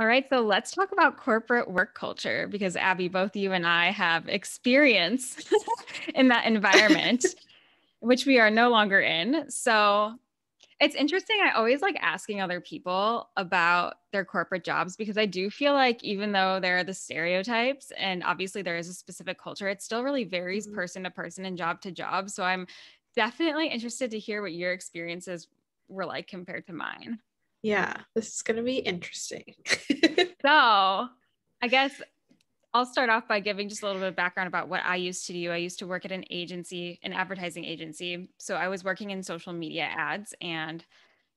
All right, so let's talk about corporate work culture because Abby, both you and I have experience in that environment, which we are no longer in. So it's interesting. I always like asking other people about their corporate jobs because I do feel like even though there are the stereotypes and obviously there is a specific culture, it still really varies Mhm. person to person and job to job. So I'm definitely interested to hear what your experiences were like compared to mine. Yeah, this is going to be interesting. So I guess I'll start off by giving just a little bit of background about what I used to do. I used to work at an agency, an advertising agency. So I was working in social media ads and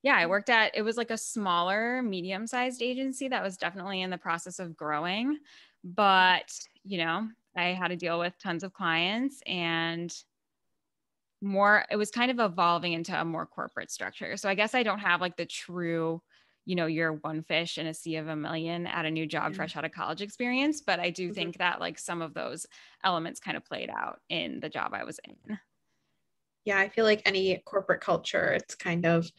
yeah, I worked at it was like a smaller, medium-sized agency that was definitely in the process of growing. But, you know, I had to deal with tons of clients and more it was kind of evolving into a more corporate structure. So I guess I don't have like the true, you're one fish in a sea of a million at a new job Yeah. fresh out of college experience, but I do Mhm. think that like some of those elements kind of played out in the job I was in. Yeah, I feel like any corporate culture, it's kind of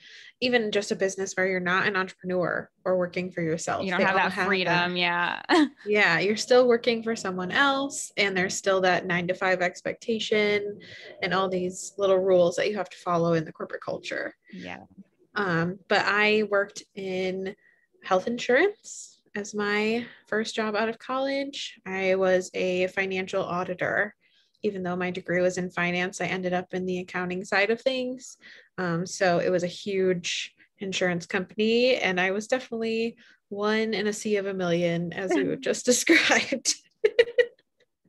even just a business where you're not an entrepreneur or working for You yourself. don't They have all that have that. freedom, yeah. Yeah, you're still working for someone else, and there's still that 9 to 5 expectation and all these little rules that you have to follow in the corporate culture. Yeah. But I worked in health insurance as my first job out of college. I was a financial auditor. Even though my degree was in finance, I ended up in the accounting side of things. So it was a huge insurance company, and I was definitely one in a sea of a million, as you just described.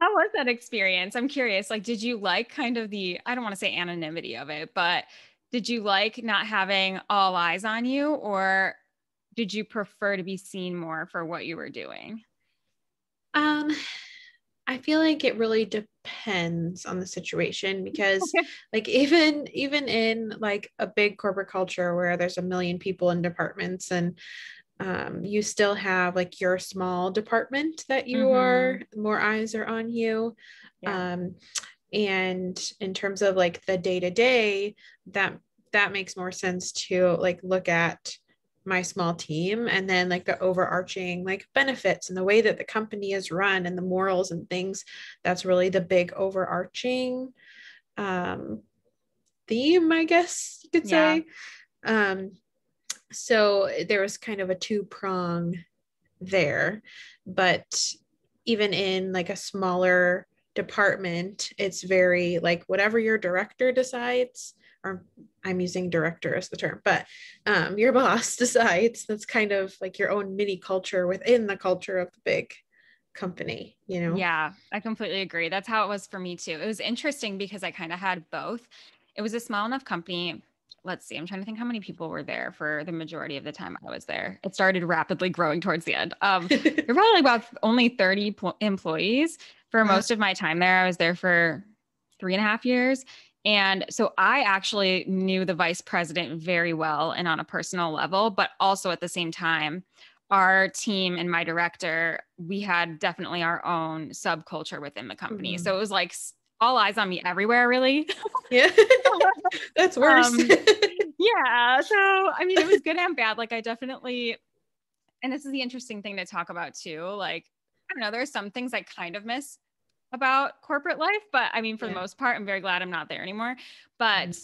How was that experience? I'm curious. Like, did you like kind of I don't want to say anonymity of it, but did you like not having all eyes on you, or did you prefer to be seen more for what you were doing? Um, I feel like it really depends on the situation because Okay. like even in like a big corporate culture where there's a million people in departments and you still have like your small department that you Mm-hmm. are more eyes are on you. Yeah. Um, and in terms of like the day to day, that makes more sense to like look at my small team and then like the overarching like benefits and the way that the company is run and the morals and things. That's really the big overarching um, theme, I guess you could Yeah. say. Um, so there was kind of a two prong there, but even in like a smaller department, it's very like whatever your director decides, or I'm using director as the term, but your boss decides. That's kind of like your own mini culture within the culture of the big company, you know? Yeah, I completely agree. That's how it was for me too. It was interesting because I kind of had both. It was a small enough company. Let's see, I'm trying to think how many people were there for the majority of the time I was there. It started rapidly growing towards the end. There were probably about only 30 employees for Wow. most of my time there. I was there for 3.5 years. And so I actually knew the vice president very well and on a personal level, but also at the same time, our team and my director, we had definitely our own subculture within the company. So Mhm. it was like all eyes on me everywhere, really. Yeah, that's worse. um, yeah. So, I mean, it was good and bad. Like, I definitely, and this is the interesting thing to talk about too. Like, I don't know, there are some things I kind of miss about corporate life, but I mean, for the Yeah. most part, I'm very glad I'm not there anymore. Mhm. But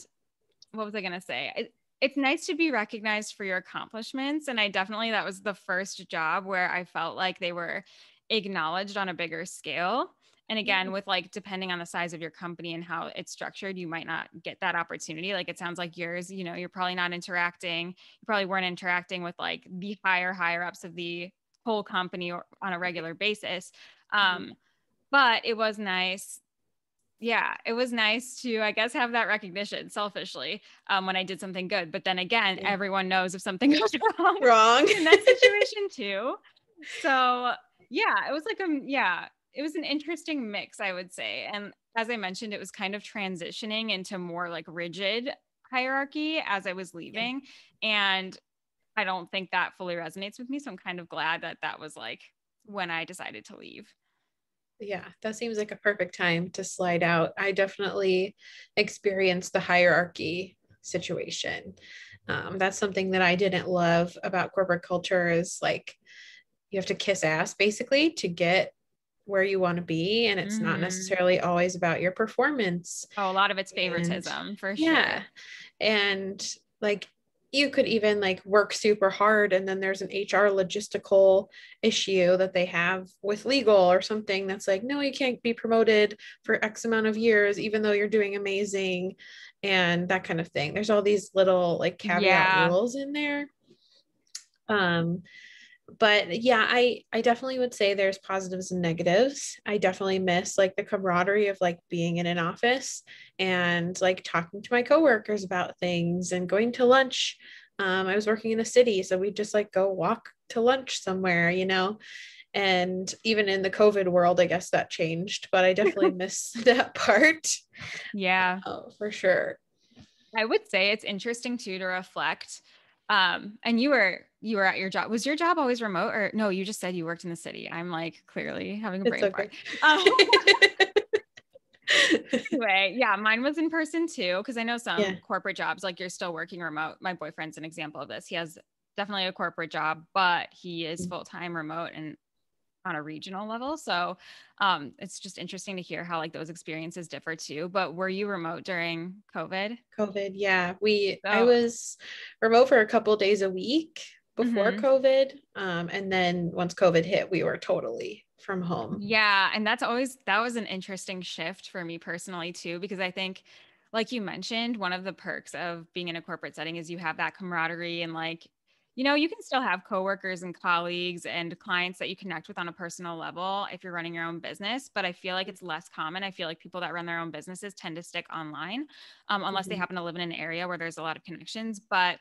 what was I going to say? It's nice to be recognized for your accomplishments. And I definitely, that was the first job where I felt like they were acknowledged on a bigger scale. And again, Yeah. with like, depending on the size of your company and how it's structured, you might not get that opportunity. Like it sounds like yours, you're probably not interacting. You probably weren't interacting with like the higher ups of the whole company or on a regular basis. Mhm. Um, but it was nice, yeah, it was nice to, I guess, have that recognition selfishly when I did something good. But then again, Yeah. everyone knows if something goes wrong Wrong. in that situation too. So yeah, it was like yeah, it was an interesting mix, I would say. And as I mentioned, it was kind of transitioning into more like rigid hierarchy as I was Yeah. leaving. And I don't think that fully resonates with me. So I'm kind of glad that that was like when I decided to leave. Yeah, that seems like a perfect time to slide out. I definitely experienced the hierarchy situation. That's something that I didn't love about corporate culture is like you have to kiss ass basically to get where you want to be. And it's not necessarily always about your performance. Oh, a lot of it's And favoritism for yeah. sure. And like, you could even like work super hard and then there's an HR logistical issue that they have with legal or something that's like, no, you can't be promoted for X amount of years, even though you're doing amazing and that kind of thing. There's all these little like caveat rules in there. But yeah, I definitely would say there's positives and negatives. I definitely miss like the camaraderie of like being in an office and like talking to my coworkers about things and going to lunch. I was working in a city, so we'd just like go walk to lunch somewhere, you know. And even in the COVID world, I guess that changed, but I definitely miss that part. Yeah. Oh, for sure. I would say it's interesting too to reflect. And you were at your job. Was your job always remote, or no, you just said you worked in the city? I'm like clearly having a It's brain okay. fart. Anyway, yeah, mine was in person too, because I know some corporate jobs, like you're still working remote. My boyfriend's an example of this. He has definitely a corporate job, but he is full-time remote and on a regional level. So it's just interesting to hear how like those experiences differ too. But were you remote during COVID? COVID, yeah. I was remote for a couple days a week before COVID. And then once COVID hit, we were totally from home. Yeah. And that was an interesting shift for me personally too, because I think, like you mentioned, one of the perks of being in a corporate setting is you have that camaraderie and like, you know, you can still have coworkers and colleagues and clients that you connect with on a personal level if you're running your own business. But I feel like it's less common. I feel like people that run their own businesses tend to stick online, unless they happen to live in an area where there's a lot of connections. But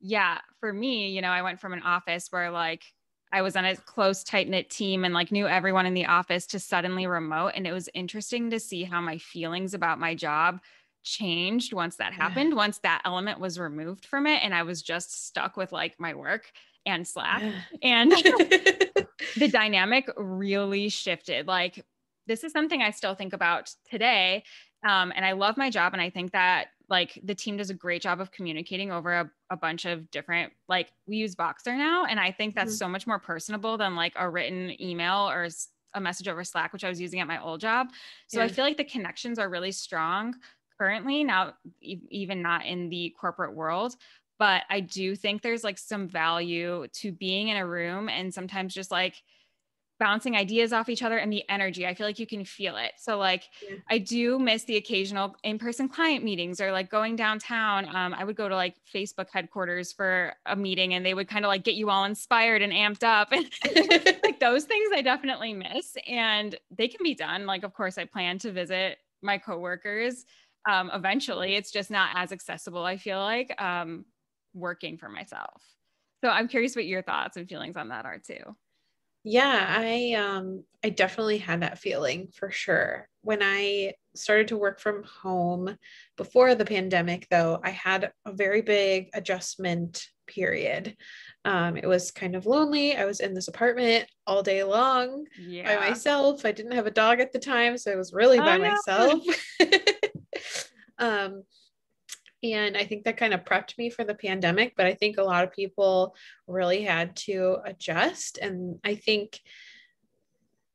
yeah, for me, you know, I went from an office where like I was on a close, tight knit team and like knew everyone in the office to suddenly remote. And it was interesting to see how my feelings about my job changed once that happened, once that element was removed from it. And I was just stuck with like my work and Slack. And the dynamic really shifted. Like, this is something I still think about today. And I love my job. And I think that like the team does a great job of communicating over a bunch of different, like we use Boxer now. And I think that's so much more personable than like a written email or a message over Slack, which I was using at my old job. So I feel like the connections are really strong currently now, even not in the corporate world. But I do think there's like some value to being in a room and sometimes just like bouncing ideas off each other and the energy. I feel like you can feel it. So like, I do miss the occasional in-person client meetings or like going downtown. I would go to like Facebook headquarters for a meeting and they would kind of like get you all inspired and amped up. And like those things I definitely miss, and they can be done. Like, of course I plan to visit my coworkers eventually. It's just not as accessible, I feel like, working for myself. So I'm curious what your thoughts and feelings on that are too. Yeah, I definitely had that feeling for sure. When I started to work from home before the pandemic, though, I had a very big adjustment period. It was kind of lonely. I was in this apartment all day long by myself. I didn't have a dog at the time, so I was really by myself. And I think that kind of prepped me for the pandemic, but I think a lot of people really had to adjust. And I think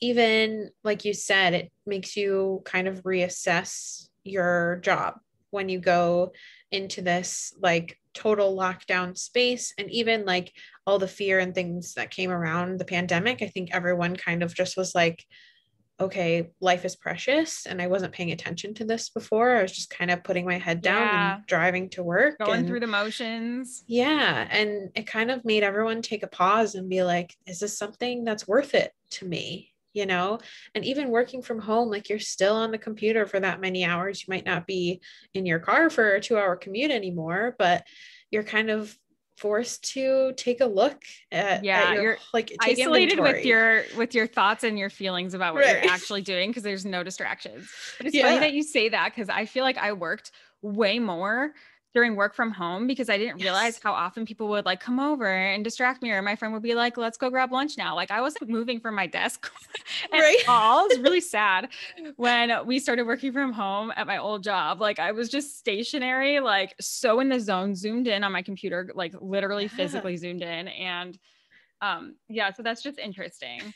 even like you said, it makes you kind of reassess your job when you go into this like total lockdown space. And even like all the fear and things that came around the pandemic, I think everyone kind of just was like, okay, life is precious. And I wasn't paying attention to this before. I was just kind of putting my head down and driving to work. Going through the motions. Yeah. And it kind of made everyone take a pause and be like, is this something that's worth it to me? You know, and even working from home, like you're still on the computer for that many hours. You might not be in your car for a 2-hour commute anymore, but you're kind of forced to take a look at your, you're like take isolated inventory. with your thoughts and your feelings about what you're actually doing because there's no distractions. But it's funny that you say that, because I feel like I worked way more during work from home because I didn't realize how often people would like come over and distract me, or my friend would be like, let's go grab lunch now. Like I wasn't moving from my desk at all. It's really sad when we started working from home at my old job. Like I was just stationary, like so in the zone, zoomed in on my computer, like literally physically zoomed in. And Yeah, so that's just interesting.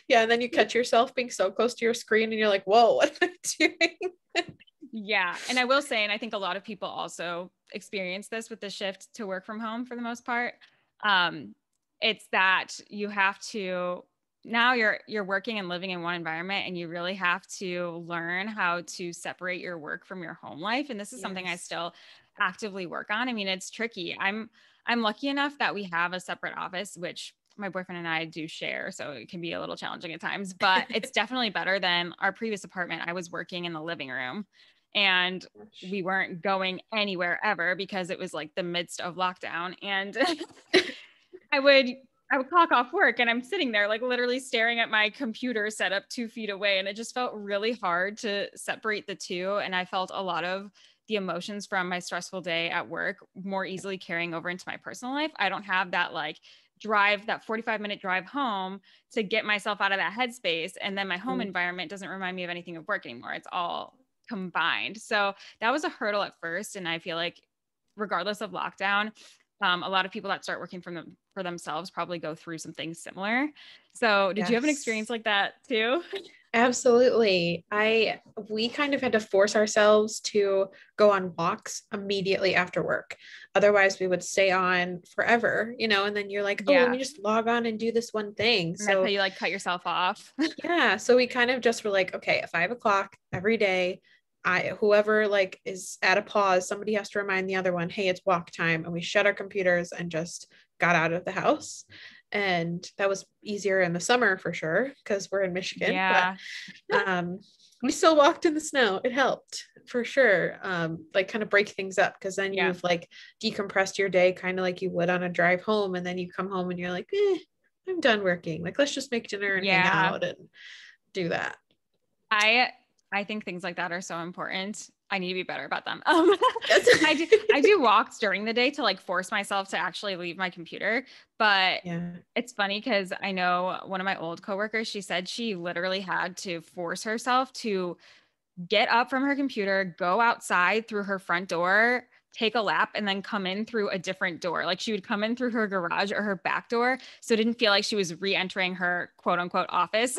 Yeah, and then you catch yourself being so close to your screen and you're like, whoa, what am I doing? Yeah. And I will say, and I think a lot of people also experience this with the shift to work from home for the most part. Um, it's that you have to now you're working and living in one environment, and you really have to learn how to separate your work from your home life. And this is something I Yes. still actively work on. I mean, it's tricky. I'm lucky enough that we have a separate office, which my boyfriend and I do share, so it can be a little challenging at times, but it's definitely better than our previous apartment. I was working in the living room, and Gosh. we weren't going anywhere ever because it was like the midst of lockdown. And I would I would clock off work, and I'm sitting there like literally staring at my computer set up 2 feet away. And it just felt really hard to separate the two. And I felt a lot of the emotions from my stressful day at work more easily carrying over into my personal life. I don't have that like drive, that 45-minute drive home to get myself out of that headspace. And then my home Mm. environment doesn't remind me of anything of work anymore. It's all combined. So that was a hurdle at first. And I feel like regardless of lockdown, a lot of people that start working for themselves probably go through some things similar. So did you have an experience Yes. like that too? Absolutely. We kind of had to force ourselves to go on walks immediately after work. Otherwise, we would stay on forever, and then you're like, oh, let Yeah. me just log on and do this one thing. And that's how So, you like cut yourself off. yeah, so we kind of just were like, okay, at 5 o'clock every day, whoever like is at a pause, somebody has to remind the other one, hey, it's walk time. And we shut our computers and just got out of the house. And that was easier in the summer for sure, because we're in Michigan, but Yeah. um, we still walked in the snow. It helped for sure. Like kind of break things up, because then Yeah. you've like decompressed your day kind of like you would on a drive home. And then you come home and you're like, I'm done working. Like, let's just make dinner and hang Yeah. out and do that. I I think things like that are so important. I need to be better about them. Yes. I do walks during the day to like force myself to actually leave my computer, but Yeah. it's funny because I know one of my old coworkers, she said she literally had to force herself to get up from her computer, go outside through her front door, take a lap, and then come in through a different door. Like she would come in through her garage or her back door. So it didn't feel like she was re entering her quote unquote office.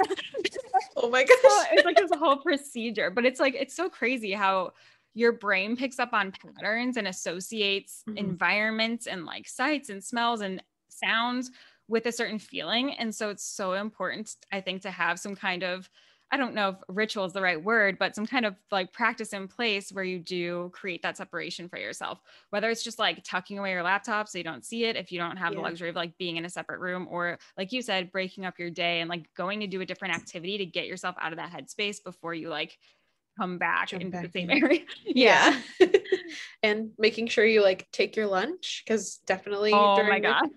Oh my So gosh. it's like this whole procedure, but it's like, it's so crazy how your brain picks up on patterns and associates Mhm. environments and like sights and smells and sounds with a certain feeling. And so it's so important, I think, to have some kind of, I don't know if ritual is the right word, but some kind of like practice in place where you do create that separation for yourself. Whether it's just like tucking away your laptop so you don't see it if you don't have the Yeah. luxury of like being in a separate room, or like you said, breaking up your day and like going to do a different activity to get yourself out of that headspace before you like come back Jump into the back same in. area. Yeah. Yeah. And making sure you like take your lunch, because definitely Oh my during God.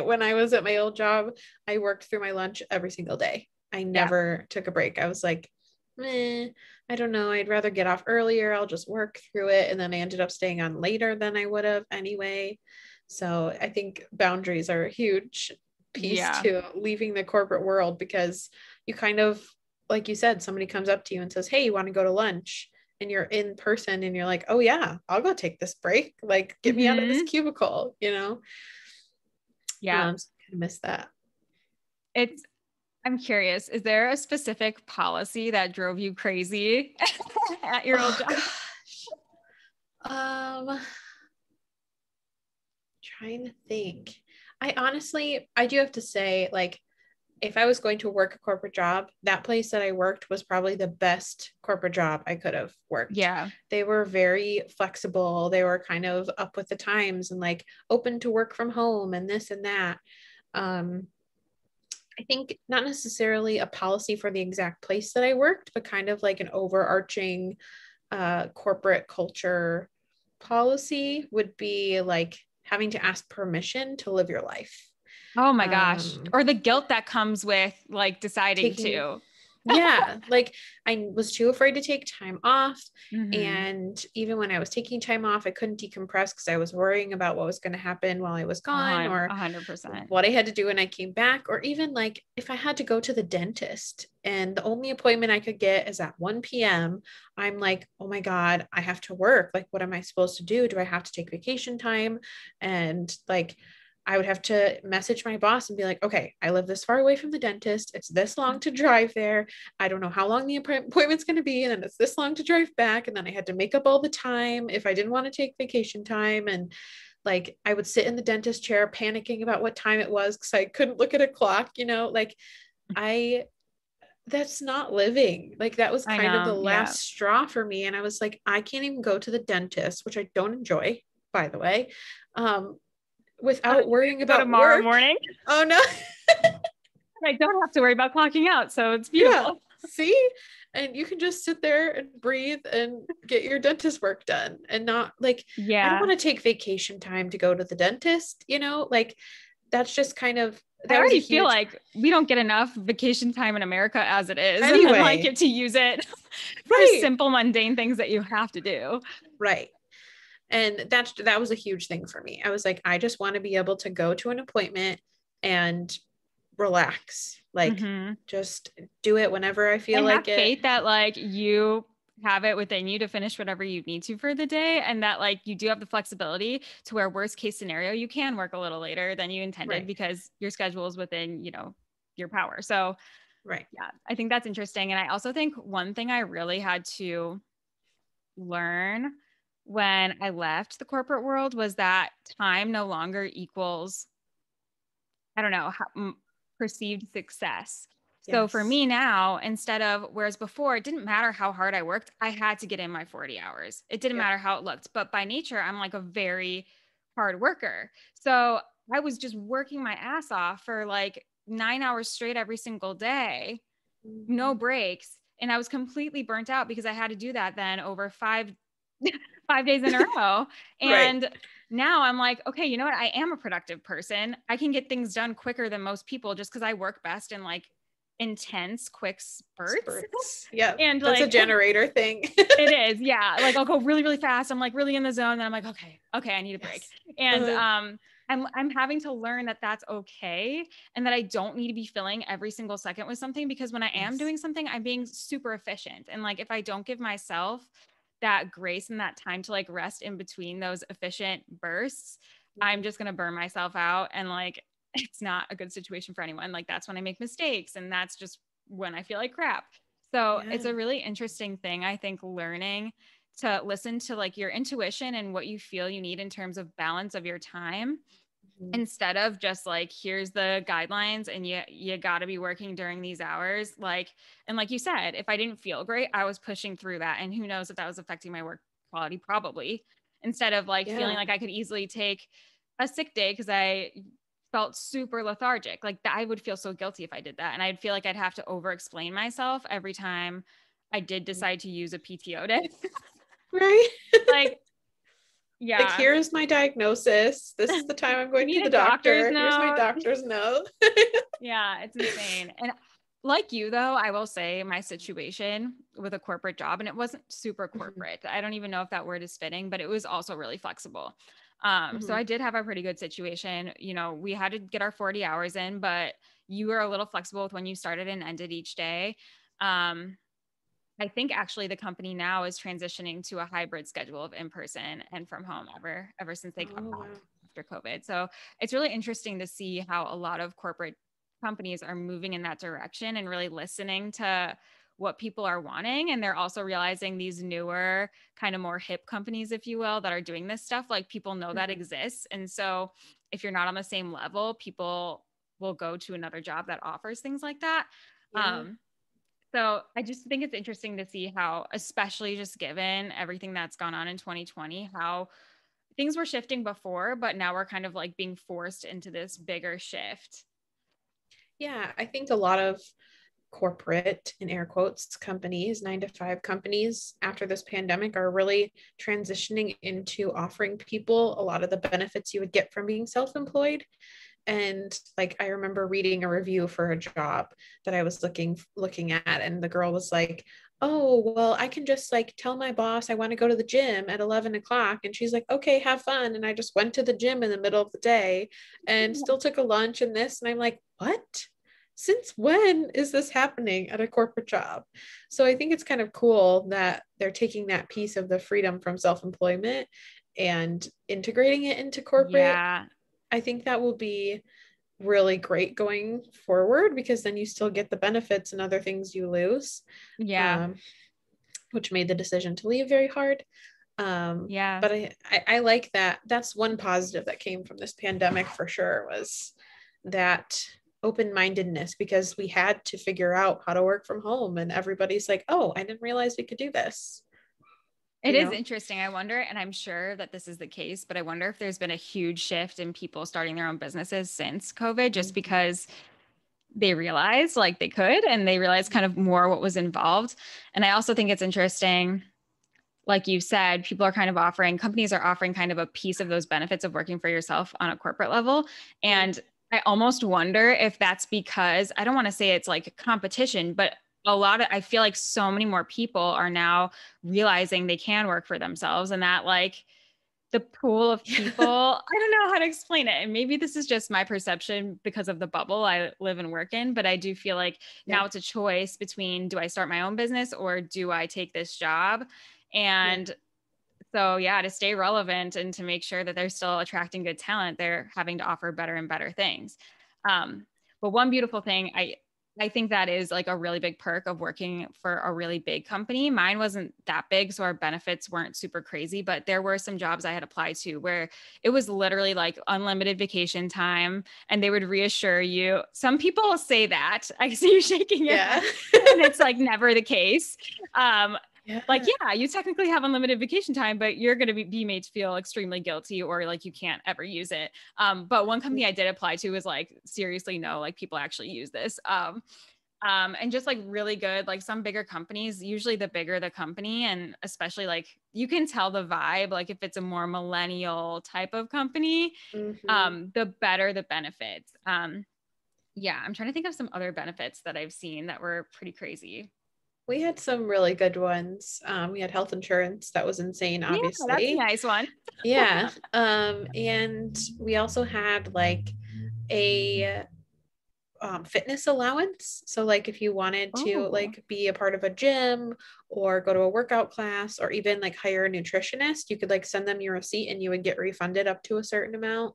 when I was at my old job, I worked through my lunch every single day. I Yeah. never took a break. I was like, I don't know. I'd rather get off earlier. I'll just work through it. And then I ended up staying on later than I would have anyway. So I think boundaries are a huge piece Yeah. to leaving the corporate world, because you kind of, like you said, somebody comes up to you and says, hey, you want to go to lunch? And you're in person and you're like, oh yeah, I'll go take this break. Like, get me out of this Hmm. cubicle. Yeah. So I kind of miss that. It's, I'm curious, is there a specific policy that drove you crazy at your old Oh job? gosh. Trying to think. I do have to say, like, if I was going to work a corporate job, that place that I worked was probably the best corporate job I could have worked. Yeah. They were very flexible. They were kind of up with the times and like open to work from home and this and that. Um, I think not necessarily a policy for the exact place that I worked, but kind of like an overarching corporate culture policy would be like having to ask permission to live your life. Oh my gosh. Um, Or the guilt that comes with like deciding taking to. Yeah, like I was too afraid to take time off. Hmm. And even when I was taking time off, I couldn't decompress because I was worrying about what was going to happen while I was gone, or 100%. what I had to do when I came back, or even like if I had to go to the dentist and the only appointment I could get is at 1 p.m., I'm like, oh my God, I have to work. Like, what am I supposed to do? Do I have to take vacation time? And like, I would have to message my boss and be like, okay, I live this far away from the dentist. It's this long to drive there. I don't know how long the appointment's going to be. And then it's this long to drive back. And then I had to make up all the time if I didn't want to take vacation time. And like, I would sit in the dentist chair panicking about what time it was because I couldn't look at a clock, you know, like that's not living. Like that was I kind of the know. Yeah. last straw for me. And I was like, I can't even go to the dentist, which I don't enjoy, by the way. Without worrying Go about tomorrow work. morning. Oh no. I don't have to worry about clocking out. So it's beautiful. Yeah. See? And you can just sit there and breathe and get your dentist work done and not like, I don't want to take vacation time to go to the dentist, you know, like that's just kind of, I already feel like we don't get enough vacation time in America as it is. Anyway. And I get to use it for simple, mundane things that you have to do. Right. And that was a huge thing for me. I was like, I just want to be able to go to an appointment and relax, like just do it whenever I feel like have faith that like you have it within you to finish whatever you need to for the day, and that like you do have the flexibility to where worst case scenario you can work a little later than you intended because your schedule is within, you know, your power. So yeah, I think that's interesting. And I also think one thing I really had to learn when I left the corporate world was that time no longer equals, I don't know, perceived success. So for me now, instead of, whereas before, it didn't matter how hard I worked, I had to get in my 40 hours. It didn't matter how it looked, but by nature, I'm like a very hard worker. So I was just working my ass off for like 9 hours straight every single day, no breaks. And I was completely burnt out because I had to do that then over 5 days in a row. And now I'm like, okay, you know what? I am a productive person. I can get things done quicker than most people just because I work best in like intense, quick spurts. Yeah. And that's like a generator thing. It is. Yeah. Like I'll go really, really fast. I'm like really in the zone. Then I'm like, okay, I need a break. And I'm having to learn that that's okay. And that I don't need to be filling every single second with something, because when I am doing something, I'm being super efficient. And like, if I don't give myself that grace and that time to like rest in between those efficient bursts, I'm just going to burn myself out. And like, it's not a good situation for anyone. Like that's when I make mistakes. And that's just when I feel like crap. So it's a really interesting thing, I think, learning to listen to like your intuition and what you feel you need in terms of balance of your time, instead of just like, here's the guidelines and you got to be working during these hours. Like, and like you said, if I didn't feel great, I was pushing through that. And who knows if that was affecting my work quality, probably, instead of like feeling like I could easily take a sick day because I felt super lethargic. Like that, I would feel so guilty if I did that. And I'd feel like I'd have to over explain myself every time I did decide to use a PTO day. Like, yeah. Like, here's my diagnosis. This is the time I'm going to the doctor. Here's my doctor's note. Yeah, it's insane. And like you though, I will say my situation with a corporate job, and it wasn't super corporate. I don't even know if that word is fitting, but it was also really flexible. So I did have a pretty good situation. You know, we had to get our 40 hours in, but you were a little flexible with when you started and ended each day. I think actually the company now is transitioning to a hybrid schedule of in-person and from home ever since they got back after COVID. So it's really interesting to see how a lot of corporate companies are moving in that direction and really listening to what people are wanting. And they're also realizing these newer kind of more hip companies, if you will, that are doing this stuff, like people know that exists. And so if you're not on the same level, people will go to another job that offers things like that. So I just think it's interesting to see how, especially just given everything that's gone on in 2020, how things were shifting before, but now we're kind of like being forced into this bigger shift. Yeah, I think a lot of corporate, in air quotes, companies, 9-to-5 companies after this pandemic are really transitioning into offering people a lot of the benefits you would get from being self-employed. And like, I remember reading a review for a job that I was looking at, and the girl was like, oh, well, I can just like tell my boss I want to go to the gym at 11 o'clock. And she's like, okay, have fun. And I just went to the gym in the middle of the day and still took a lunch and this. And I'm like, what? Since when is this happening at a corporate job? So I think it's kind of cool that they're taking that piece of the freedom from self-employment and integrating it into corporate. I think that will be really great going forward, because then you still get the benefits and other things you lose, Yeah. um, which made the decision to leave very hard. Yeah. But I like that. That's one positive that came from this pandemic for sure, was that open-mindedness, because we had to figure out how to work from home, and everybody's like, oh, I didn't realize we could do this. It is interesting. I wonder, and I'm sure that this is the case, but I wonder if there's been a huge shift in people starting their own businesses since COVID, just Mm-hmm. because they realized like they could and they realized kind of more what was involved. And I also think it's interesting, like you said, people are kind of offering, companies are offering kind of a piece of those benefits of working for yourself on a corporate level. Yeah. And I almost wonder if that's because I don't want to say it's like competition, but I feel like so many more people are now realizing they can work for themselves, and that like the pool of people, I don't know how to explain it. And maybe this is just my perception because of the bubble I live and work in, but I do feel like Yeah. now it's a choice between, do I start my own business or do I take this job? Yeah. And so, yeah, to stay relevant and to make sure that they're still attracting good talent, they're having to offer better and better things. But one beautiful thing, I think that is like a really big perk of working for a really big company. Mine wasn't that big, so our benefits weren't super crazy, but there were some jobs I had applied to where it was literally like unlimited vacation time, and they would reassure you. Some people say that. I see you shaking your Yeah. head, and it's like never the case. Um, Yeah. like, yeah, you technically have unlimited vacation time, but you're going to be made to feel extremely guilty, or like you can't ever use it. But one company I did apply to was like, seriously, no, like people actually use this. And just like really good, like some bigger companies, usually the bigger the company, and especially like you can tell the vibe, like if it's a more millennial type of company, Mm-hmm. the better the benefits. Yeah, I'm trying to think of some other benefits that I've seen that were pretty crazy. We had some really good ones. We had health insurance that was insane, Yeah, that's a obviously. nice one. Yeah. And we also had like a fitness allowance. So like if you wanted to Oh. like be a part of a gym or go to a workout class or even like hire a nutritionist, you could like send them your receipt and you would get refunded up to a certain amount.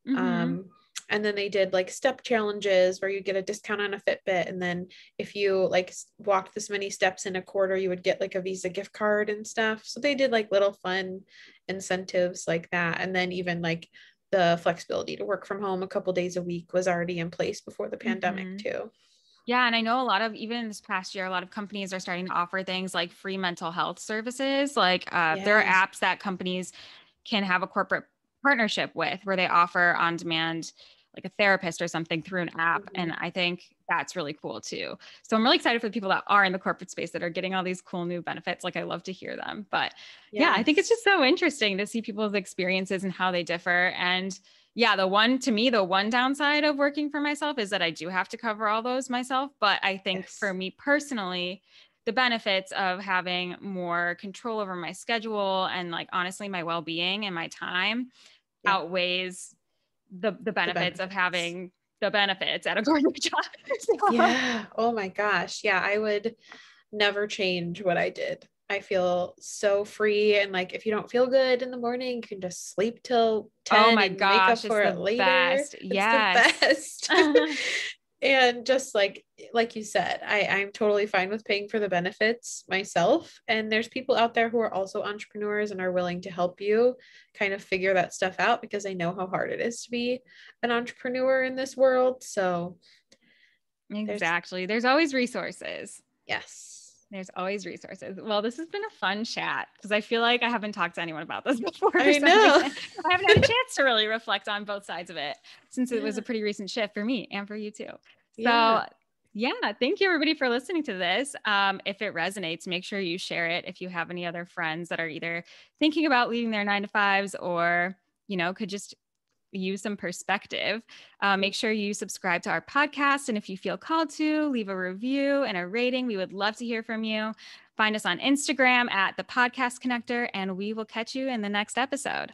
Mm-hmm. And then they did like step challenges where you get a discount on a Fitbit. And then if you like walked this many steps in a quarter, you would get like a Visa gift card and stuff. So they did like little fun incentives like that. And then even like the flexibility to work from home a couple days a week was already in place before the pandemic Mm-hmm. too. Yeah, and I know a lot of, even this past year, a lot of companies are starting to offer things like free mental health services. Like there are Yeah. apps that companies can have a corporate partnership with where they offer on demand, like a therapist or something through an app. And Mhm. I think that's really cool too. So I'm really excited for the people that are in the corporate space that are getting all these cool new benefits. Like I love to hear them. But yeah, I think it's just Yes. so interesting to see people's experiences and how they differ. And yeah, the one to me, the one downside of working for myself is that I do have to cover all those myself. But I think for Yes. me personally, the benefits of having more control over my schedule and like honestly my well-being and my time Yeah. outweighs the The benefits of benefits. having the benefits at a corporate job. So, Yeah. Oh my gosh. Yeah. I would never change what I did. I feel so free. And like, if you don't feel good in the morning, you can just sleep till oh 10 my and make up gosh, it's for it the later. best. It's the Yes. best. And just like you said, I'm totally fine with paying for the benefits myself. And there's people out there who are also entrepreneurs and are willing to help you kind of figure that stuff out, because I know how hard it is to be an entrepreneur in this world. So there's, Exactly. There's always resources. yes. There's always resources. Well, this has been a fun chat because I feel like I haven't talked to anyone about this before for I some know. reason. I haven't had a chance to really reflect on both sides of it since it was Yeah. a pretty recent shift for me and for you too. Yeah. So, yeah, thank you everybody for listening to this. If it resonates, make sure you share it. If you have any other friends that are either thinking about leaving their 9 to 5s or, could just use some perspective. Make sure you subscribe to our podcast. And if you feel called to, leave a review and a rating. We would love to hear from you. Find us on Instagram at the Podcast Connector, and we will catch you in the next episode.